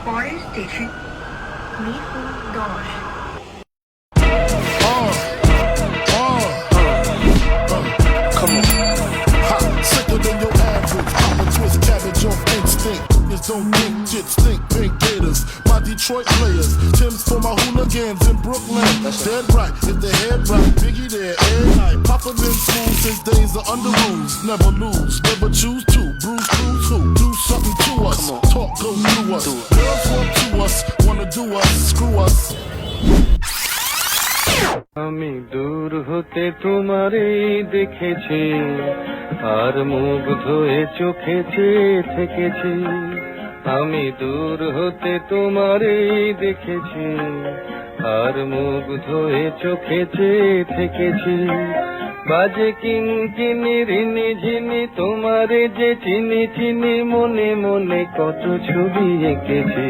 পরের station Mirpur 10। Come on. Hot, sicker than your average. Pop a twist cabbage on instinct. Niggas don't think shit stink. Pink Gators, my Detroit players. Tim's for my hooligans in Brooklyn. Dead right, if the head right, Biggie there, every night. Papa been school since days of under rules. Never lose, never choose to. Bruise, cruise, who? Do something to us. Talk goes through us. Girls want to us, wanna do us, screw us. আমি দূর হতে তোমারে দেখেছি, আর মুগ্ধ হয়ে চোখে চেয়ে থেকেছি। আমি দূর হতে তোমারে দেখেছি, আর মুগ্ধ হয়ে চোখে চেয়ে থেকেছি। বাজে কিনকিনি রিনি ঝিনি তোমারে যে চিনি চিনি, মনে মনে কত ছবি এঁকেছি।